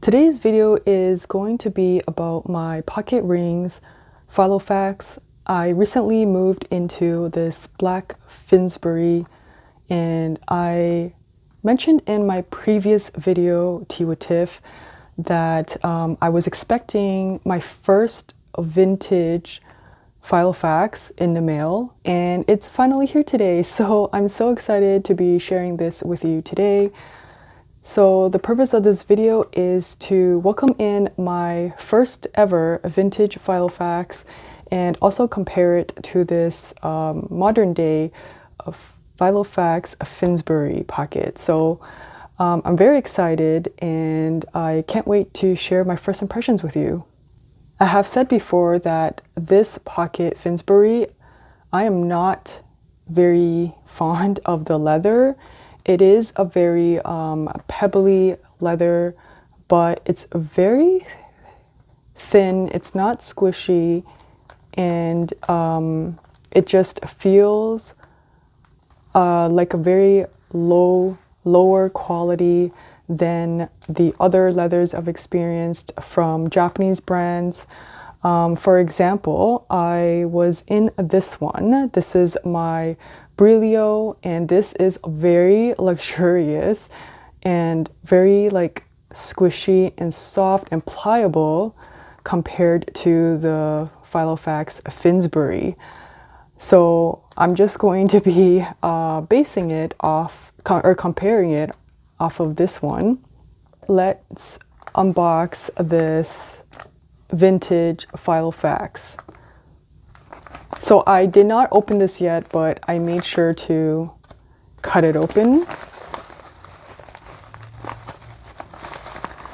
Today's video is going to be about my pocket rings, Filofax. I recently moved into this black Finsbury, and I mentioned in my previous video, Tea with Tiff, that I was expecting my first vintage Filofax in the mail, and it's finally here today. So I'm so excited to be sharing this with you today. So the purpose of this video is to welcome in my first ever vintage Filofax and also compare it to this modern day Filofax Finsbury pocket. So I'm very excited and I can't wait to share my first impressions with you. I have said before that this pocket Finsbury, I am not very fond of the leather. It is a very pebbly leather, but it's very thin, it's not squishy, and it just feels like a very lower quality than the other leathers I've experienced from Japanese brands. For example, I was in this one. This is my Brilio, and this is very luxurious and very like squishy and soft and pliable compared to the Filofax Finsbury. So I'm just going to be basing it off or comparing it off of this one. Let's unbox this vintage Filofax. So I did not open this yet, but I made sure to cut it open.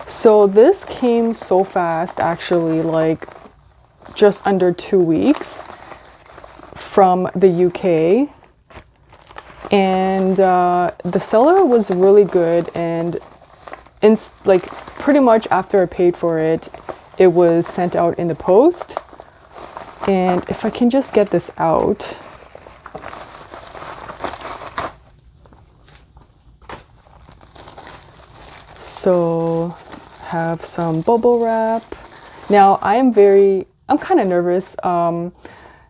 So this came so fast, actually, like just under 2 weeks from the UK. And the seller was really good, and like pretty much after I paid for it, it was sent out in the post. And if I can just get this out. So have some bubble wrap. Now I'm kind of nervous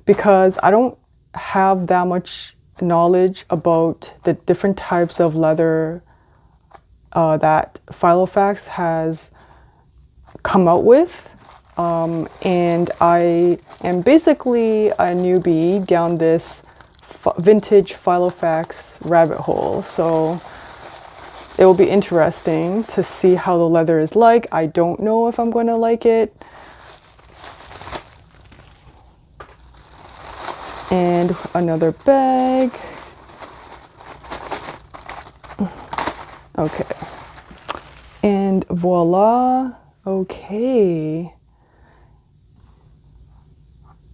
because I don't have that much knowledge about the different types of leather that Filofax has come out with. And I am basically a newbie down this vintage Filofax rabbit hole. So it will be interesting to see how the leather is like. I don't know if I'm going to like it. And another bag. Okay. And voila. Okay.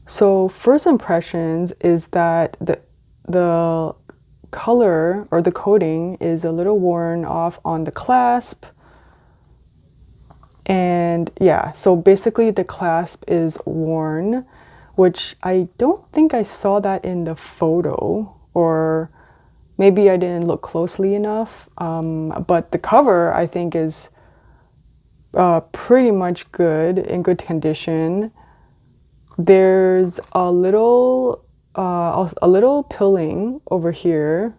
So first impressions is that the color or the coating is a little worn off on the clasp. And yeah, so basically the clasp is worn, which I don't think I saw that in the photo, or maybe I didn't look closely enough. But the cover I think is pretty much good, in good condition. There's a little peeling over here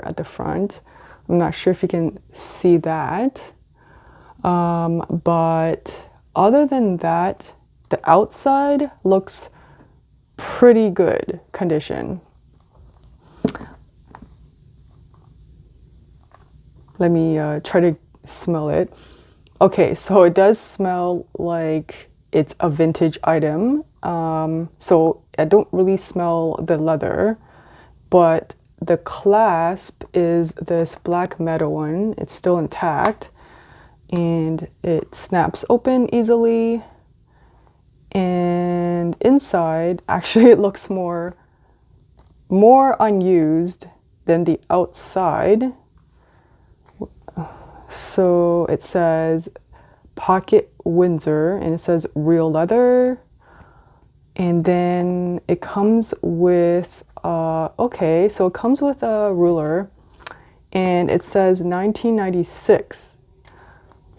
at the front. I'm not sure if you can see that. But other than that, the outside looks pretty good condition. Let me try to smell it. Okay, so it does smell like it's a vintage item. So I don't really smell the leather, but the clasp is this black metal one. It's still intact and it snaps open easily. And inside, actually it looks more unused than the outside. So it says Pocket Windsor, and it says real leather. And then it comes with okay, so it comes with a ruler, and it says 1996.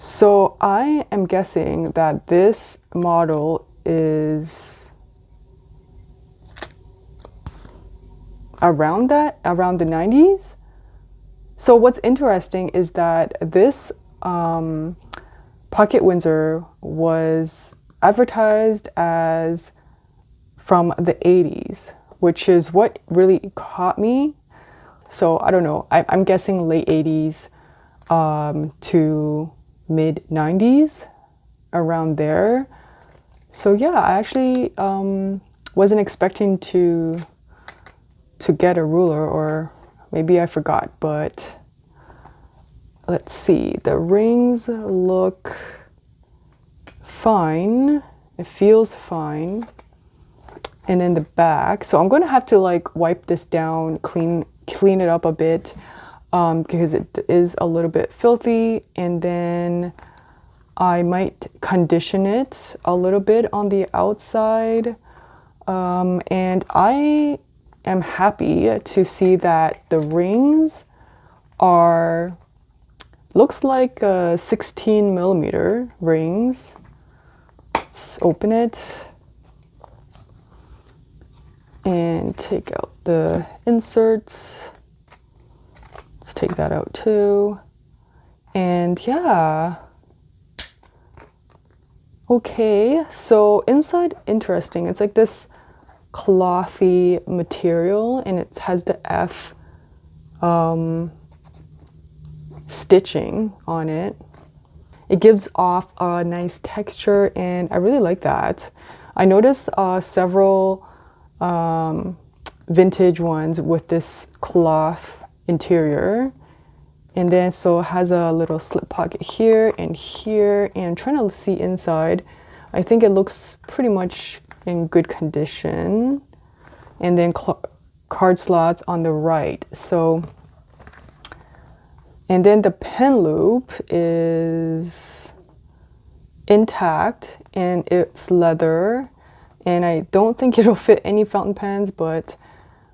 So I am guessing that this model is around the 90s. So what's interesting is that this Pocket Windsor was advertised as from the 80s, which is what really caught me. So I don't know, I'm guessing late 80s to mid 90s, around there. So yeah, I actually wasn't expecting to get a ruler, or maybe I forgot, but let's see. The rings look fine. It feels fine. And then the back. So I'm going to have to like wipe this down, clean it up a bit because it is a little bit filthy. And then I might condition it a little bit on the outside. And I am happy to see that the rings are, looks like 16 millimeter rings. Let's open it and take out the inserts. Let's take that out too. And yeah. Okay, so inside, interesting. It's like this clothy material, and it has the F stitching on it. It gives off a nice texture, and I really like that. I noticed several vintage ones with this cloth interior, and then so it has a little slip pocket here and here, and I'm trying to see inside. I think it looks pretty much in good condition, and then card slots on the right. So, and then the pen loop is intact, and it's leather, and I don't think it'll fit any fountain pens, but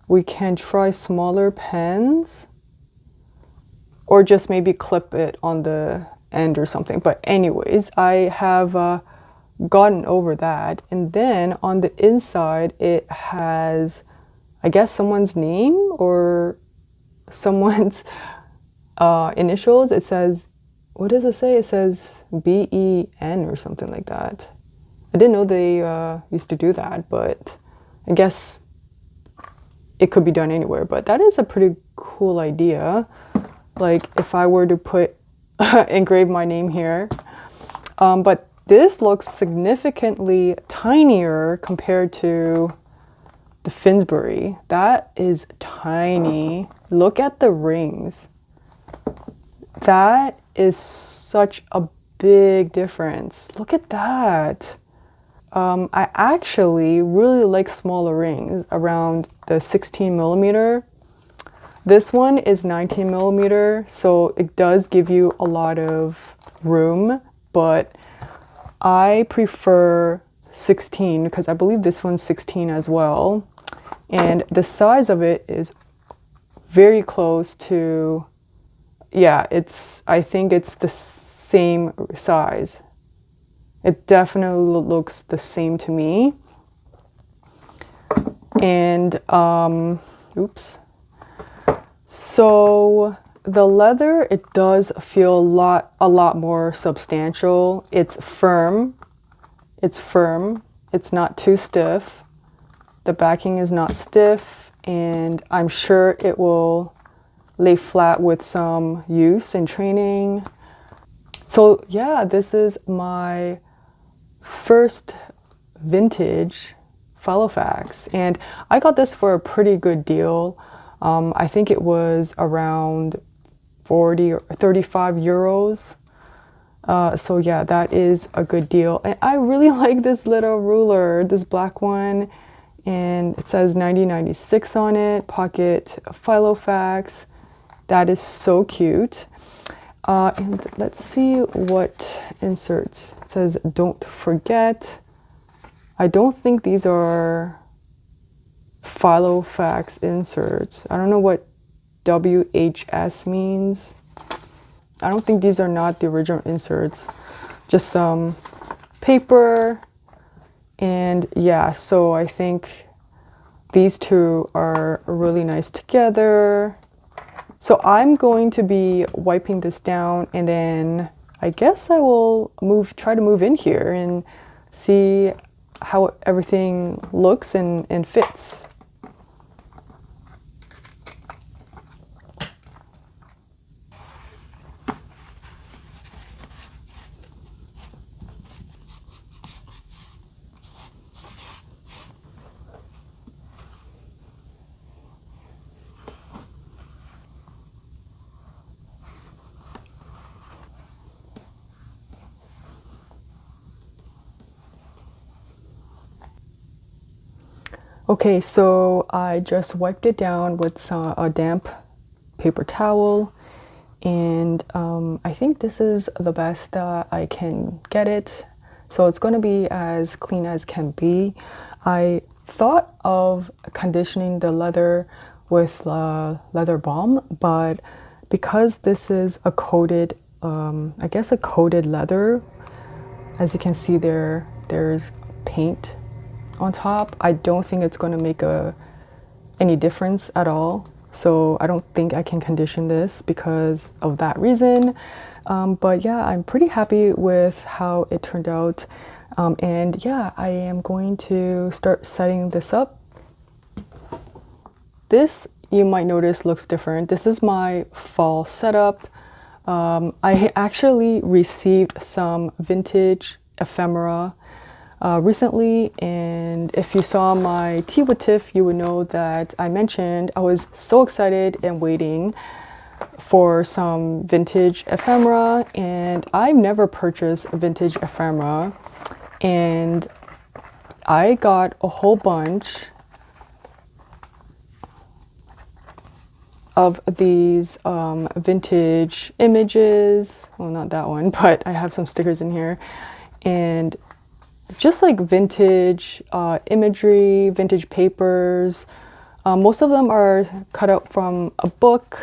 we can try smaller pens, or just maybe clip it on the end or something. But anyways, I have gotten over that. And then on the inside, it has, I guess, someone's name or someone's initials. It says, what does it say? It says BEN or something like that. I didn't know they used to do that, but I guess it could be done anywhere. But that is a pretty cool idea. Like if I were to put engrave my name here. But this looks significantly tinier compared to the Finsbury. That is tiny. Look at the rings. That is such a big difference. Look at that. I actually really like smaller rings around the 16 millimeter. This one is 19 millimeter, so it does give you a lot of room, but I prefer 16 because I believe this one's 16 as well. And the size of it is very close to, yeah, I think it's the same size. It definitely looks the same to me. And, oops. So the leather, it does feel a lot more substantial. It's firm. It's firm. It's not too stiff. The backing is not stiff, and I'm sure it will lay flat with some use and training. So yeah, this is my first vintage Filofax, and I got this for a pretty good deal. I think it was around 40 or 35 euros. So yeah, that is a good deal. And I really like this little ruler, this black one, and it says 1996 on it, pocket Filofax. That is so cute. And let's see what inserts. It says, don't forget. I don't think these are Filofax inserts. I don't know what WHS means. I don't think these are not the original inserts, just some paper. And yeah, so I think these two are really nice together. So I'm going to be wiping this down, and then I guess I will try to move in here and see how everything looks and fits. Okay, so I just wiped it down with a damp paper towel, and I think this is the best that I can get it. So it's going to be as clean as can be. I thought of conditioning the leather with leather balm, but because this is a coated, I guess a coated leather, as you can see there's paint on top. I don't think it's going to make any difference at all. So I don't think I can condition this because of that reason. But yeah, I'm pretty happy with how it turned out. And yeah, I am going to start setting this up. This, you might notice, looks different. This is my fall setup. I actually received some vintage ephemera recently, and if you saw my tea with Tiff, you would know that I mentioned I was so excited and waiting for some vintage ephemera, and I've never purchased a vintage ephemera, and I got a whole bunch of these vintage images. Well, not that one, but I have some stickers in here, and just like vintage imagery, vintage papers. Most of them are cut out from a book,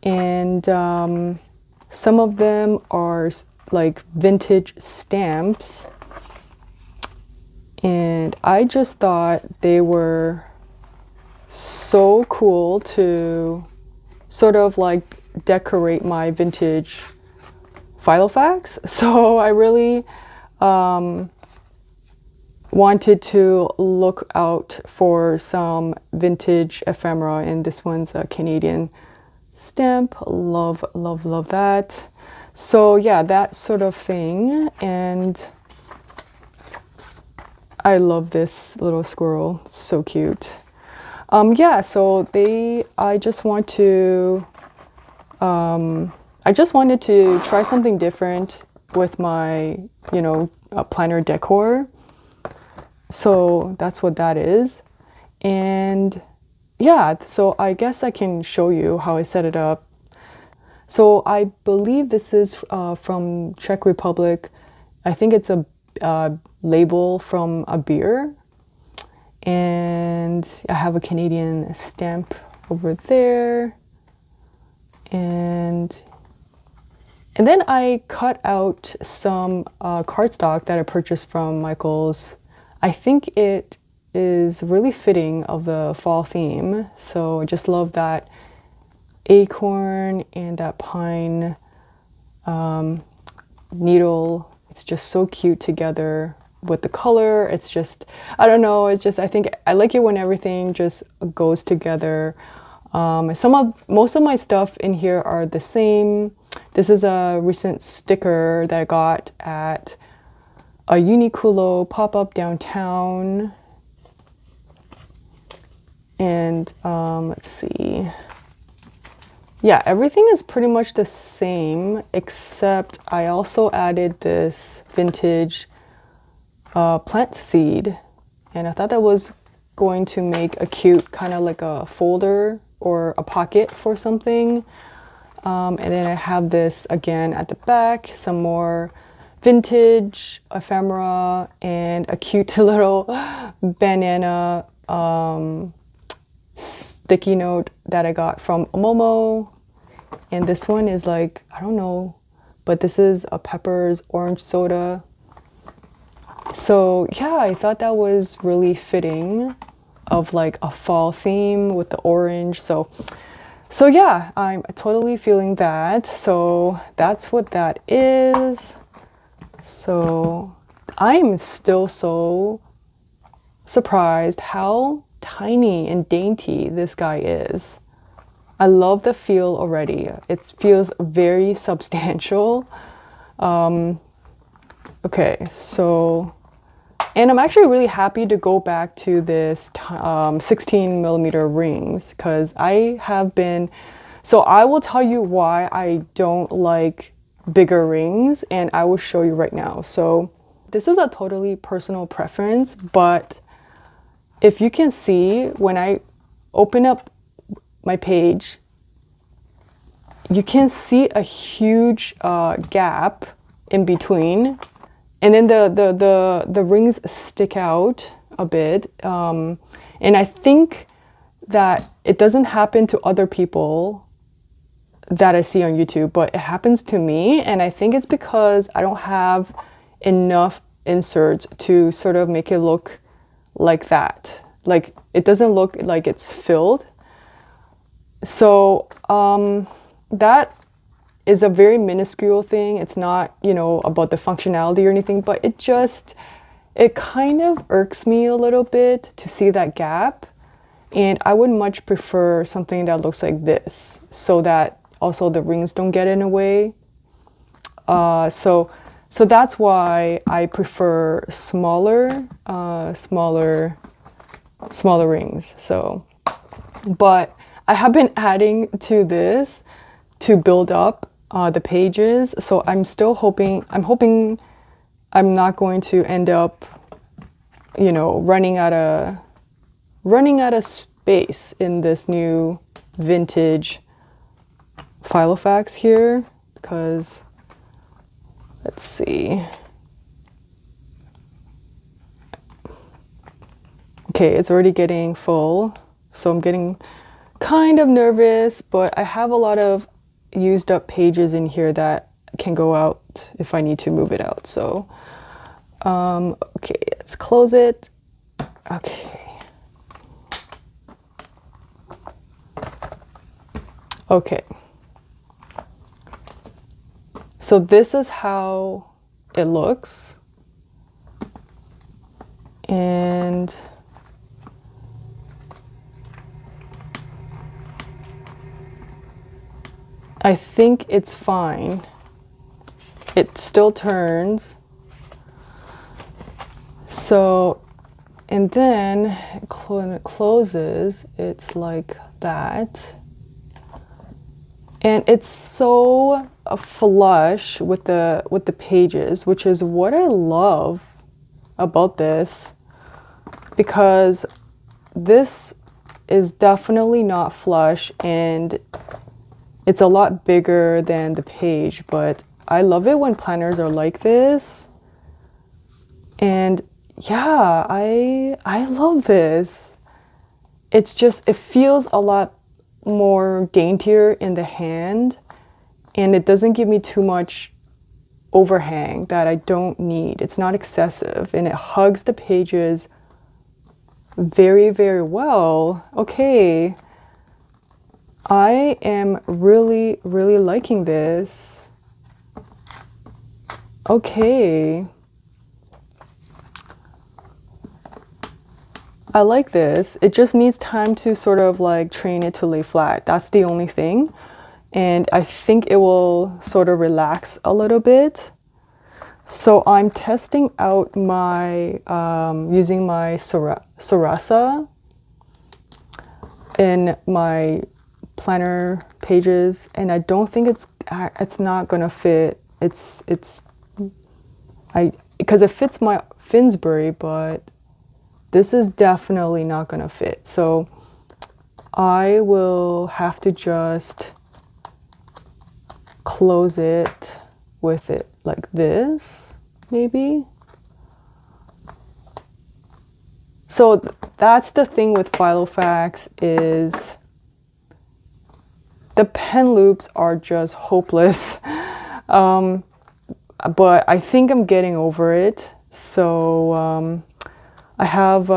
and some of them are like vintage stamps. And I just thought they were so cool to sort of like decorate my vintage Filofax. So I really wanted to look out for some vintage ephemera, and this one's a Canadian stamp. Love, love, love that. So yeah, that sort of thing. And I love this little squirrel, so cute. Yeah, so I just wanted to try something different with my, planner decor. So that's what that is. And yeah, so I guess I can show you how I set it up. So I believe this is from Czech Republic. I think it's a label from a beer. And I have a Canadian stamp over there. And then I cut out some cardstock that I purchased from Michael's. I think it is really fitting of the fall theme. So I just love that acorn and that pine needle. It's just so cute together with the color. It's just, I don't know, it's just, I think I like it when everything just goes together. Most of my stuff in here are the same. This is a recent sticker that I got at a Uniqlo pop-up downtown. And let's see. Yeah, everything is pretty much the same, except I also added this vintage plant seed. And I thought that was going to make a cute kind of like a folder or a pocket for something. And then I have this again at the back, some more vintage ephemera and a cute little banana sticky note that I got from Momo. And this one is like, I don't know, but this is a Pepper's orange soda. So yeah, I thought that was really fitting of like a fall theme with the orange. So yeah, I'm totally feeling that. So that's what that is. So I'm still so surprised how tiny and dainty this guy is. I love the feel already. It feels very substantial. Okay, so, and I'm actually really happy to go back to this 16 millimeter rings because I have been, so I will tell you why I don't like bigger rings, and I will show you right now. So this is a totally personal preference, but if you can see, when I open up my page, you can see a huge gap in between, and then the rings stick out a bit, and I think that it doesn't happen to other people that I see on YouTube, but it happens to me, and I think it's because I don't have enough inserts to sort of make it look like that. Like, it doesn't look like it's filled. So that is a very minuscule thing. It's not, you know, about the functionality or anything, but it kind of irks me a little bit to see that gap. And I would much prefer something that looks like this, so that also the rings don't get in the way. So that's why I prefer smaller rings. So, but I have been adding to this to build up the pages. So I'm hoping I'm not going to end up, you know, running out of space in this new vintage Filofax here, because let's see. Okay, it's already getting full, so I'm getting kind of nervous, but I have a lot of used up pages in here that can go out if I need to move it out. So okay, let's close it. Okay, so this is how it looks, and I think it's fine. It still turns. So, and then when it closes, it's like that. And it's so flush with the pages, which is what I love about this, because this is definitely not flush, and it's a lot bigger than the page, but I love it when planners are like this. And yeah, I love this. It's just, it feels a lot more daintier in the hand, and it doesn't give me too much overhang that I don't need. It's not excessive, and it hugs the pages very, very well. Okay. I am really, really liking this. Okay. I like this. It just needs time to sort of like train it to lay flat. That's the only thing. And I think it will sort of relax a little bit. So I'm testing out my, using my Sarasa in my planner pages, and I don't think it's not gonna fit. Because it fits my Finsbury, but this is definitely not gonna fit. So I will have to just close it with it like this, maybe. So that's the thing with Filofax, is the pen loops are just hopeless. But I think I'm getting over it. So I have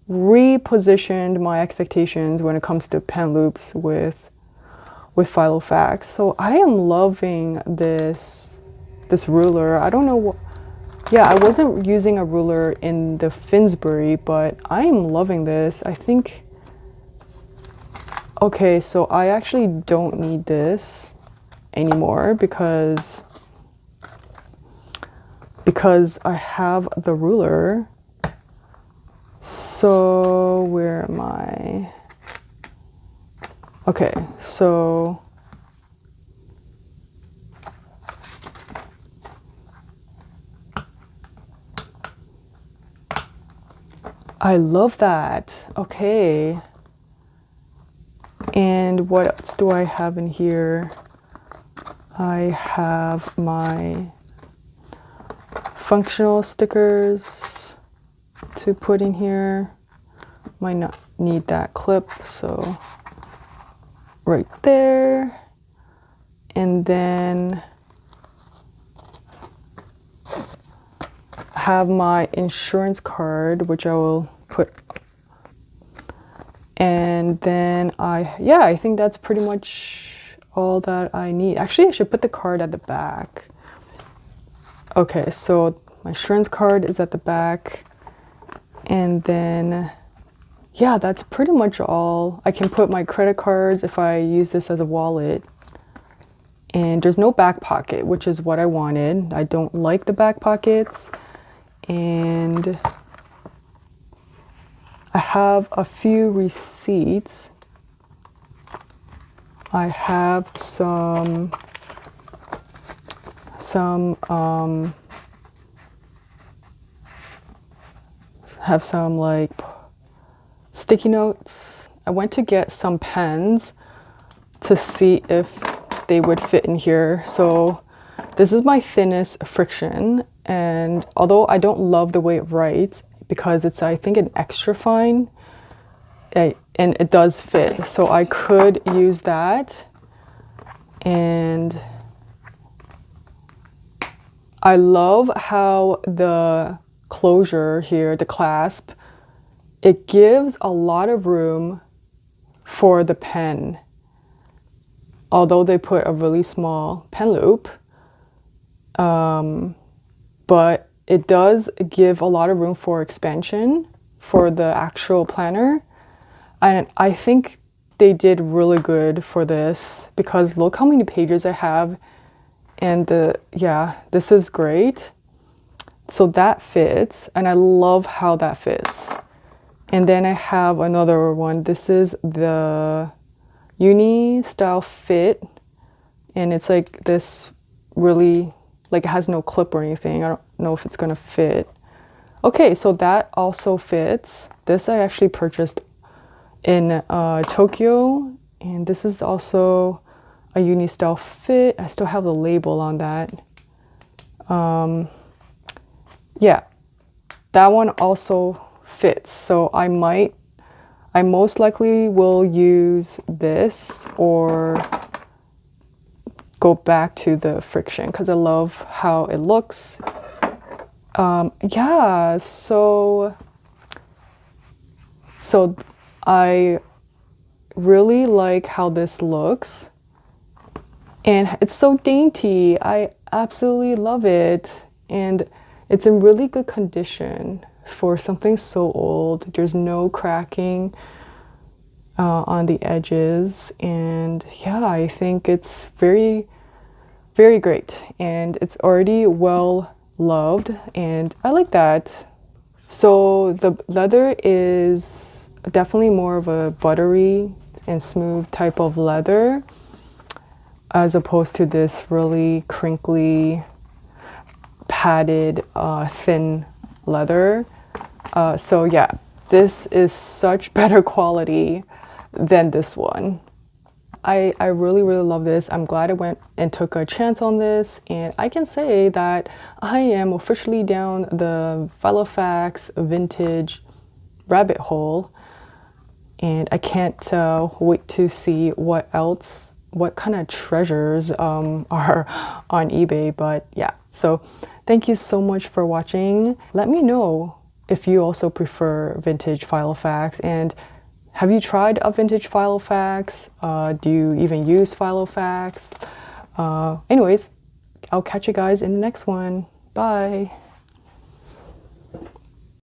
repositioned my expectations when it comes to pen loops with Filofax. So I am loving this ruler. I don't know what, yeah, I wasn't using a ruler in the Finsbury, but I am loving this. I think, okay, so I actually don't need this anymore because I have the ruler. So where am I? Okay, so I love that. Okay. And what else do I have in here? I have my functional stickers to put in here. Might not need that clip, so right there. And then I have my insurance card, which I will put. And then I think that's pretty much all that I need. Actually, I should put the card at the back. Okay, so my insurance card is at the back. And then, yeah, that's pretty much all. I can put my credit cards if I use this as a wallet. And there's no back pocket, which is what I wanted. I don't like the back pockets. And I have a few receipts. I have some like sticky notes. I went to get some pens to see if they would fit in here. So this is my thinnest friction, and although I don't love the way it writes because it's, I think, an extra fine, and it does fit, so I could use that. And I love how the closure here, the clasp, it gives a lot of room for the pen. Although they put a really small pen loop, but it does give a lot of room for expansion for the actual planner. And I think they did really good for this because look how many pages I have. And yeah, this is great. So that fits, and I love how that fits. And then I have another one. This is the uni style fit, and it's like this really, like, it has no clip or anything. I don't know if it's gonna fit. Okay, so that also fits. This I actually purchased in Tokyo, and this is also a uni style fit. I still have the label on that. Yeah, that one also fits. So I most likely will use this or go back to the friction because I love how it looks. Yeah, so I really like how this looks, and it's so dainty. I absolutely love it, and it's in really good condition for something so old. There's no cracking on the edges, and yeah, I think it's very, very great, and it's already well loved, and I like that. So the leather is definitely more of a buttery and smooth type of leather as opposed to this really crinkly padded thin leather. So yeah, this is such better quality than this one. I really, really love this. I'm glad I went and took a chance on this, and I can say that I am officially down the Filofax vintage rabbit hole. and I can't wait to see what kind of treasures are on eBay. But yeah, so thank you so much for watching. Let me know if you also prefer vintage Filofax, and have you tried a vintage Filofax? Do you even use Filofax? Anyways, I'll catch you guys in the next one. Bye.